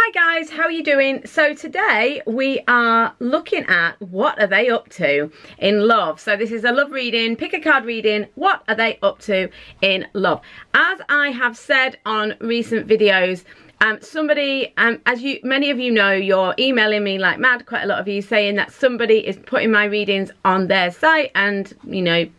Hi guys, how are you doing? So today we are looking at what are they up to in love. So this is a love reading, pick a card reading. What are they up to in love? As I have said on recent videos, many of you know, you're emailing me like mad, quite a lot of you, saying that somebody is putting my readings on their site and, you know,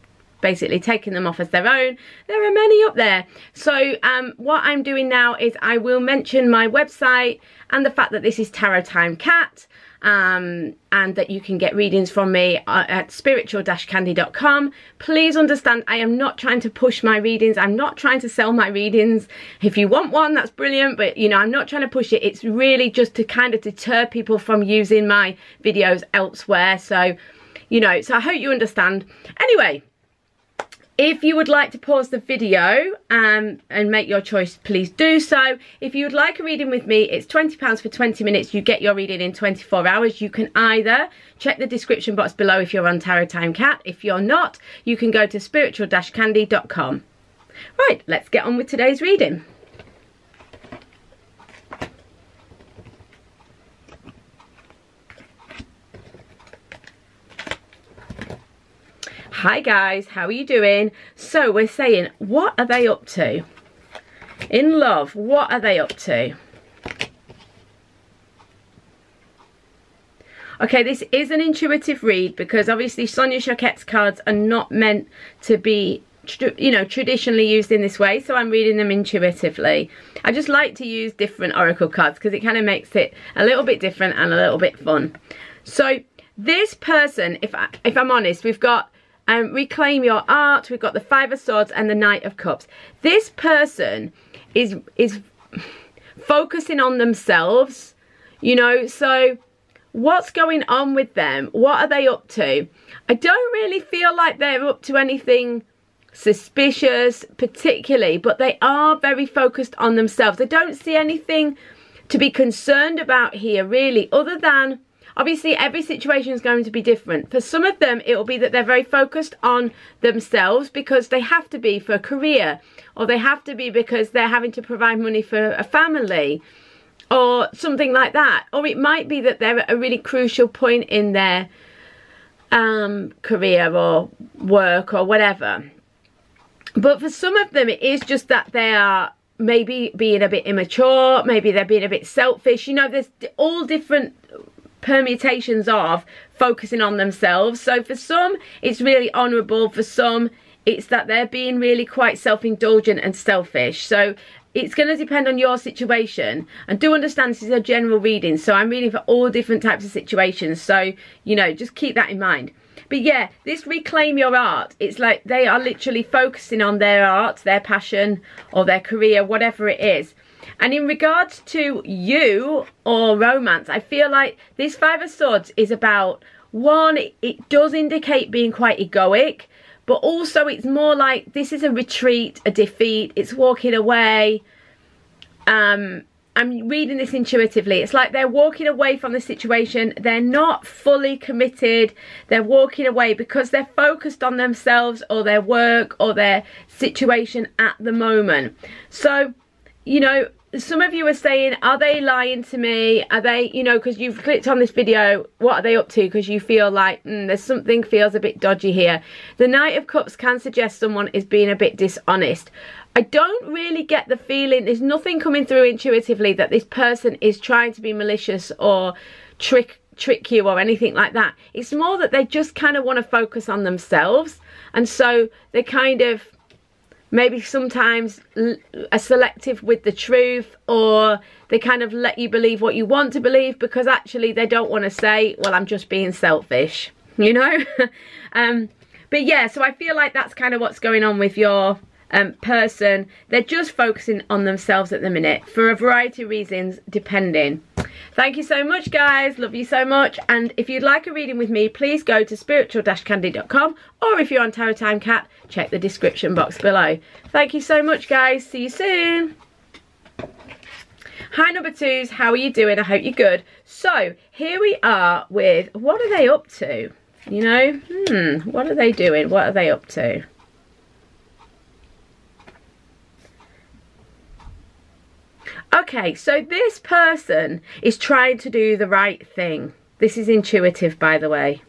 basically taking them off as their own. There are many up there. So what I'm doing now is I will mention my website and the fact that this is Tarot Time Cat, and that you can get readings from me at spiritual-candy.com. Please understand, I am not trying to push my readings. I'm not trying to sell my readings. If you want one, that's brilliant, but you know, I'm not trying to push it. It's really just to kind of deter people from using my videos elsewhere. So, you know, so I hope you understand. Anyway, if you would like to pause the video and make your choice, please do so. If you would like a reading with me, it's £20 for 20 minutes. You get your reading in 24 hours. You can either check the description box below if you're on Tarot Time Cat. If you're not, you can go to spiritual-candy.com. Right, let's get on with today's reading. Hi guys, how are you doing? So we're saying, what are they up to? In love, what are they up to? Okay, this is an intuitive read because obviously Sonia Choquette's cards are not meant to be, you know, traditionally used in this way. So I'm reading them intuitively. I just like to use different oracle cards because it kind of makes it a little bit different and a little bit fun. So this person, if I'm honest, we've got Reclaim Your Art, we've got the Five of Swords and the Knight of Cups. This person is focusing on themselves, you know, so what's going on with them? What are they up to? I don't really feel like they're up to anything suspicious particularly, but they are very focused on themselves. I don't see anything to be concerned about here really, other than obviously every situation is going to be different. For some of them, it will be that they're very focused on themselves because they have to be for a career, or they have to be because they're having to provide money for a family, or something like that. Or it might be that they're at a really crucial point in their career or work or whatever. But for some of them, it is just that they are maybe being a bit immature, maybe they're being a bit selfish. You know, there's all different permutations of focusing on themselves. So for some it's really honourable, for some it's that they're being really quite self-indulgent and selfish. So it's going to depend on your situation, and do understand this is a general reading, so I'm reading for all different types of situations, so you know, just keep that in mind. But yeah, this Reclaim Your Art, it's like they are literally focusing on their art, their passion or their career, whatever it is. And in regards to you or romance, I feel like this Five of Swords is about, one, it does indicate being quite egoic, but also it's more like this is a retreat, a defeat, it's walking away. I'm reading this intuitively. It's like they're walking away from the situation. They're not fully committed. They're walking away because they're focused on themselves or their work or their situation at the moment. So, you know, some of you are saying, are they lying to me? Are they, you know, because you've clicked on this video, what are they up to? Because you feel like there's something feels a bit dodgy here. The Knight of Cups can suggest someone is being a bit dishonest. I don't really get the feeling, there's nothing coming through intuitively that this person is trying to be malicious or trick you or anything like that. It's more that they just kind of want to focus on themselves, and so they kind of maybe sometimes are selective with the truth, or they kind of let you believe what you want to believe because actually they don't want to say, well, I'm just being selfish, you know. But yeah, so I feel like that's kind of what's going on with your person. They're just focusing on themselves at the minute for a variety of reasons, depending. Thank you so much guys, love you so much. And if you'd like a reading with me, please go to spiritual-candy.com, or if you're on Tarot Time Cat, check the description box below. Thank you so much guys, see you soon. Hi number twos, how are you doing? I hope you're good. So here we are with, what are they up to? You know, what are they doing? What are they up to? Okay, so this person is trying to do the right thing. This is intuitive, by the way.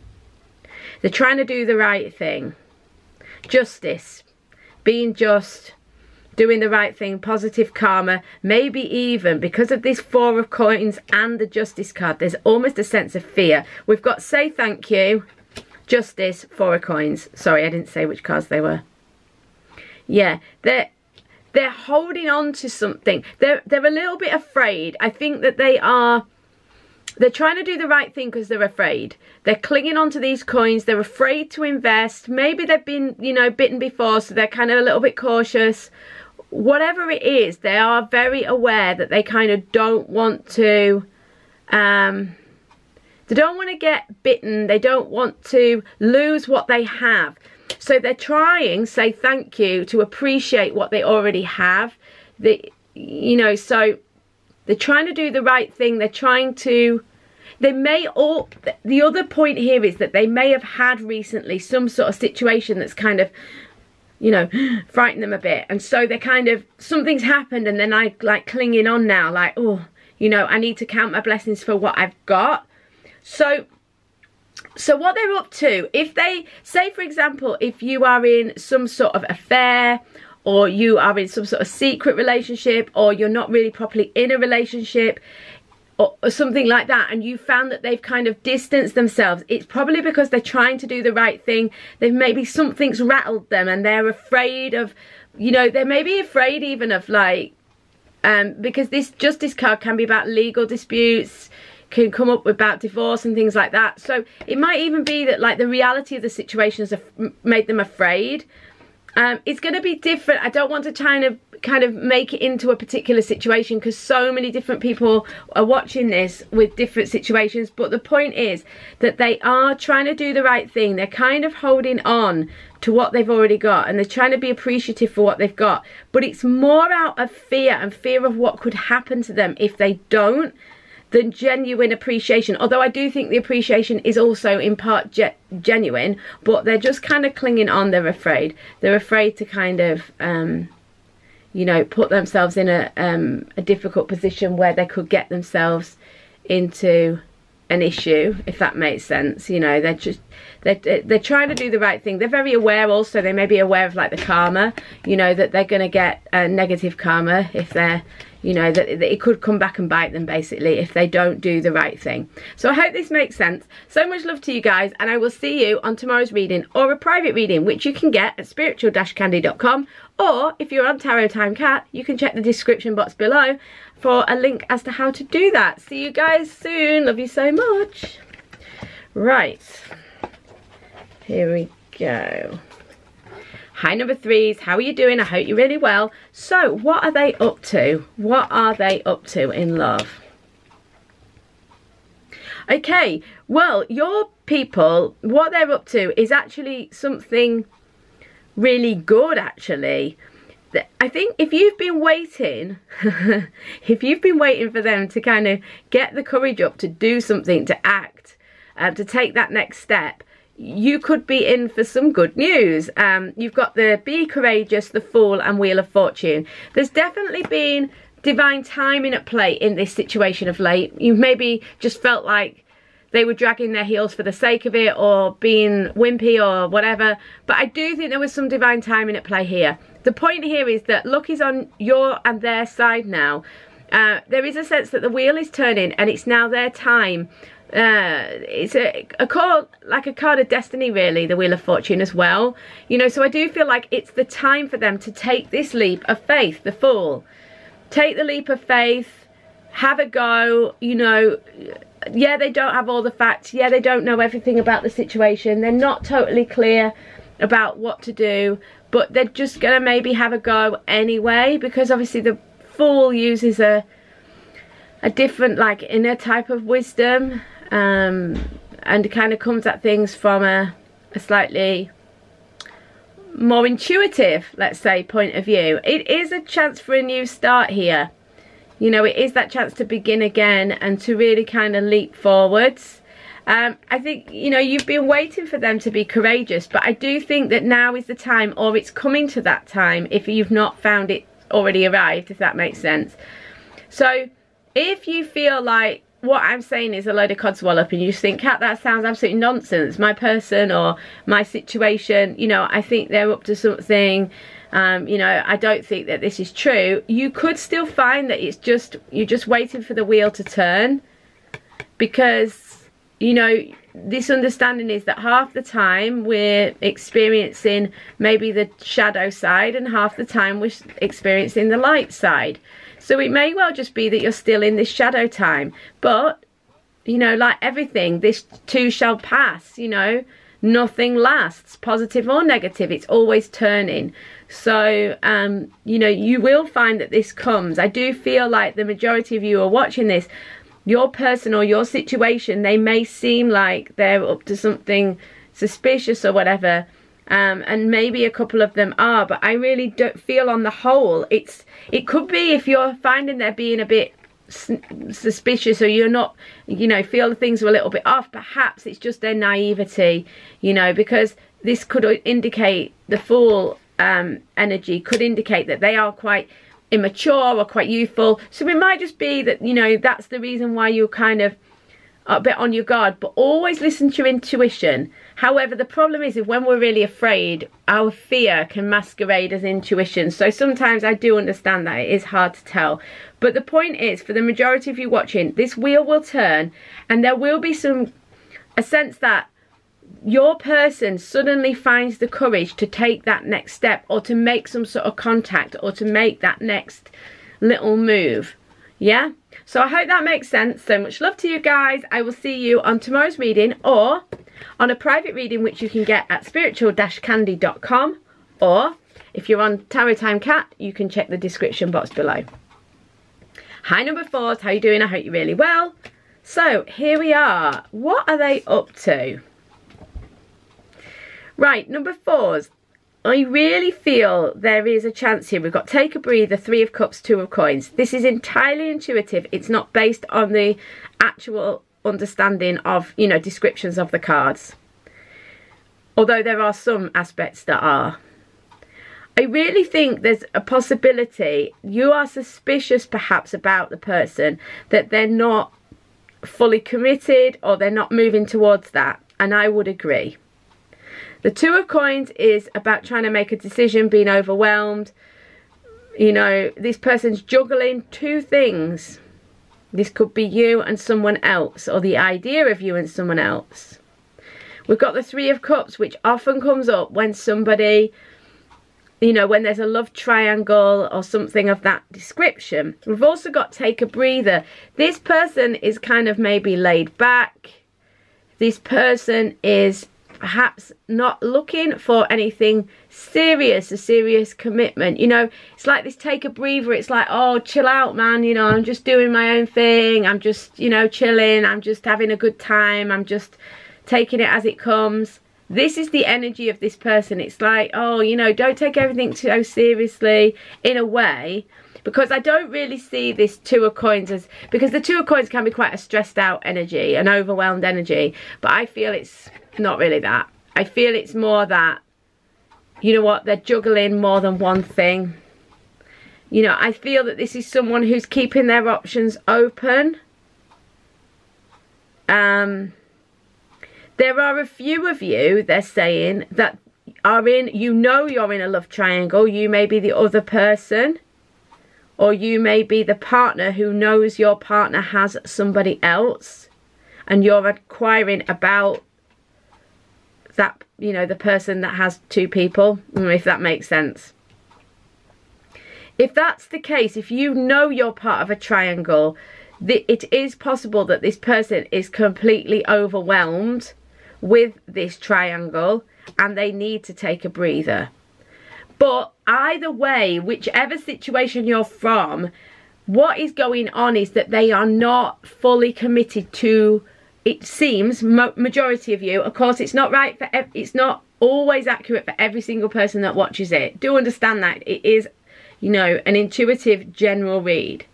They're trying to do the right thing. Justice. Being just. Doing the right thing. Positive karma. Maybe even because of this Four of Coins and the Justice card, there's almost a sense of fear. We've got say thank you, Justice, Four of Coins. Sorry, I didn't say which cards they were. Yeah, they're holding on to something. They're a little bit afraid. I think that they're trying to do the right thing because they're afraid. They're clinging on to these coins. They're afraid to invest. Maybe they've been, you know, bitten before, so they're kind of a little bit cautious. Whatever it is, they are very aware that they kind of don't want to, they don't want to get bitten. They don't want to lose what they have. So they're trying, say thank you, to appreciate what they already have. You know, so they're trying to do the right thing. They're trying to, the other point here is that they may have had recently some sort of situation that's kind of, you know, frightened them a bit. And so they're kind of, something's happened and then I like clinging on now, like, oh, you know, I need to count my blessings for what I've got. So what they're up to, if they, say for example, if you are in some sort of affair, or you are in some sort of secret relationship, or you're not really properly in a relationship, or something like that, and you found that they've kind of distanced themselves, it's probably because they're trying to do the right thing. They've maybe something's rattled them and they're afraid of, you know, they may be afraid even of like, because this Justice card can be about legal disputes, can come up about divorce and things like that. So it might even be that like the reality of the situations have made them afraid. It's going to be different. I don't want to kind of make it into a particular situation because so many different people are watching this with different situations. But the point is that they are trying to do the right thing. They're kind of holding on to what they've already got, and they're trying to be appreciative for what they've got. But it's more out of fear, and fear of what could happen to them if they don't, than genuine appreciation. Although I do think the appreciation is also in part genuine, but they're just kind of clinging on. They're afraid. They're afraid to kind of, you know, put themselves in a difficult position where they could get themselves into an issue, if that makes sense. You know, they're trying to do the right thing. They're very aware also. They may be aware of like the karma, you know, that they're going to get negative karma if they're, you know, that it could come back and bite them basically if they don't do the right thing. So I hope this makes sense. So much love to you guys, and I will see you on tomorrow's reading, or a private reading, which you can get at spiritual-candy.com, or if you're on Tarot Time Cat, you can check the description box below for a link as to how to do that. See you guys soon. Love you so much. Right, here we go. Hi number threes, how are you doing? I hope you're really well. So what are they up to? What are they up to in love? Okay, well, your people, what they're up to is actually something really good, actually. I think if you've been waiting, if you've been waiting for them to kind of get the courage up to do something, to act, to take that next step, you could be in for some good news. You've got the Be Courageous, the Fool, and Wheel of Fortune. There's definitely been divine timing at play in this situation of late. You've maybe just felt like they were dragging their heels for the sake of it, or being wimpy or whatever. But I do think there was some divine timing at play here. The point here is that luck is on your and their side now. There is a sense that the wheel is turning and it's now their time. It's a card, like a card of destiny really, the Wheel of Fortune as well, you know. So I do feel like it's the time for them to take this leap of faith, the Fool. Take the leap of faith, have a go, you know. Yeah, they don't have all the facts, yeah, they don't know everything about the situation, they're not totally clear about what to do, but they're just gonna maybe have a go anyway, because obviously the Fool uses a different, like, inner type of wisdom, and kind of comes at things from a slightly more intuitive, let's say, point of view. It is a chance for a new start here. You know, it is that chance to begin again and to really kind of leap forwards. I think, you know, you've been waiting for them to be courageous, but I do think that now is the time, or it's coming to that time if you've not found it already arrived, if that makes sense. So if you feel like what I'm saying is a load of codswallop and you think, Kat, that sounds absolutely nonsense, my person or my situation, you know, I think they're up to something, you know, I don't think that this is true, you could still find that it's just, you're just waiting for the wheel to turn. Because, you know, this understanding is that half the time we're experiencing maybe the shadow side and half the time we're experiencing the light side. So it may well just be that you're still in this shadow time. But, you know, like everything, this too shall pass, you know. Nothing lasts, positive or negative. It's always turning. So, you know, you will find that this comes. I do feel like the majority of you are watching this. Your person or your situation, they may seem like they're up to something suspicious or whatever. And maybe a couple of them are, but I really don't feel on the whole, it could be if you're finding they're being a bit suspicious or you're not, you know, feel things are a little bit off, perhaps it's just their naivety, you know, because this could indicate, the Fool energy could indicate that they are quite immature or quite youthful. So it might just be that, you know, that's the reason why you're kind of a bit on your guard, but always listen to your intuition. However, the problem is if when we're really afraid, our fear can masquerade as intuition. So sometimes I do understand that it is hard to tell. But the point is, for the majority of you watching, this wheel will turn and there will be a sense that your person suddenly finds the courage to take that next step or to make some sort of contact or to make that next little move. Yeah? So I hope that makes sense. So much love to you guys. I will see you on tomorrow's reading or on a private reading which you can get at spiritual-candy.com, or if you're on Tarot Time Cat, you can check the description box below. Hi number 4s, how you doing? I hope you're really well. So here we are. What are they up to? Right, number 4s. I really feel there is a chance here. We've got Take a Breather, 3 of Cups, 2 of Coins. This is entirely intuitive. It's not based on the actual understanding of, you know, descriptions of the cards. Although there are some aspects that are. I really think there's a possibility you are suspicious perhaps about the person, that they're not fully committed or they're not moving towards that. And I would agree. The 2 of Coins is about trying to make a decision, being overwhelmed. You know, this person's juggling 2 things. This could be you and someone else, or the idea of you and someone else. We've got the 3 of Cups, which often comes up when somebody, you know, when there's a love triangle or something of that description. We've also got Take a Breather. This person is kind of maybe laid back. This person is perhaps not looking for anything serious, a serious commitment. You know, it's like this Take a Breather. It's like, oh, chill out, man. You know, I'm just doing my own thing. I'm just, you know, chilling. I'm just having a good time. I'm just taking it as it comes. This is the energy of this person. It's like, oh, you know, don't take everything so seriously in a way. Because I don't really see this 2 of Coins as, because the 2 of Coins can be quite a stressed out energy, an overwhelmed energy. But I feel it's not really that. I feel it's more that, you know what, they're juggling more than one thing. You know, I feel that this is someone who's keeping their options open. There are a few of you, they're saying, that are in, you know, you're in a love triangle. You may be the other person, or you may be the partner who knows your partner has somebody else, and you're inquiring about that, you know, the person that has 2 people, if that makes sense. If that's the case, if you know you're part of a triangle, it is possible that this person is completely overwhelmed with this triangle and they need to take a breather. But either way, whichever situation you're from, what is going on is that they are not fully committed to, it seems, majority of you. Of course, it's not right for, it's not always accurate for every single person that watches it. Do understand that it is, you know, an intuitive general read.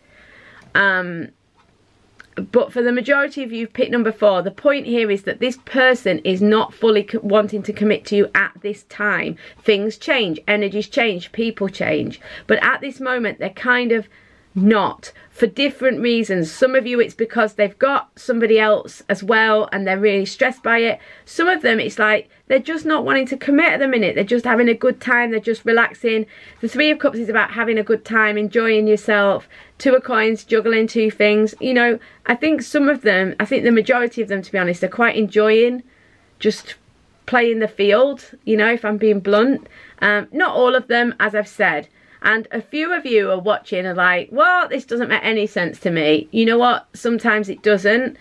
But for the majority of you, pick number 4. The point here is that this person is not fully wanting to commit to you at this time. Things change, energies change, people change. But at this moment, they're kind of not, for different reasons. Some of you it's because they've got somebody else as well and they're really stressed by it. Some of them it's like they're just not wanting to commit at the minute. They're just having a good time, they're just relaxing. The Three of Cups is about having a good time, enjoying yourself. Two of Coins, juggling two things. You know, I think some of them, I think the majority of them, to be honest, are quite enjoying just playing the field, you know, if I'm being blunt. Not all of them, as I've said. And a few of you are watching are like, well, this doesn't make any sense to me. You know what? Sometimes it doesn't.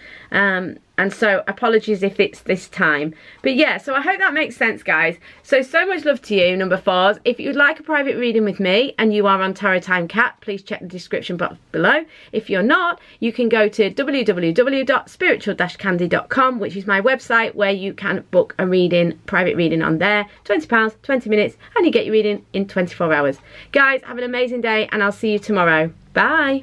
And so apologies if it's this time. But yeah, so I hope that makes sense, guys. So much love to you, number 4s. If you'd like a private reading with me and you are on Tarot Time Cat, please check the description box below. If you're not, you can go to www.spiritual-candy.com, which is my website, where you can book a reading, private reading on there. £20, 20 minutes, and you get your reading in 24 hours. Guys, have an amazing day, and I'll see you tomorrow. Bye.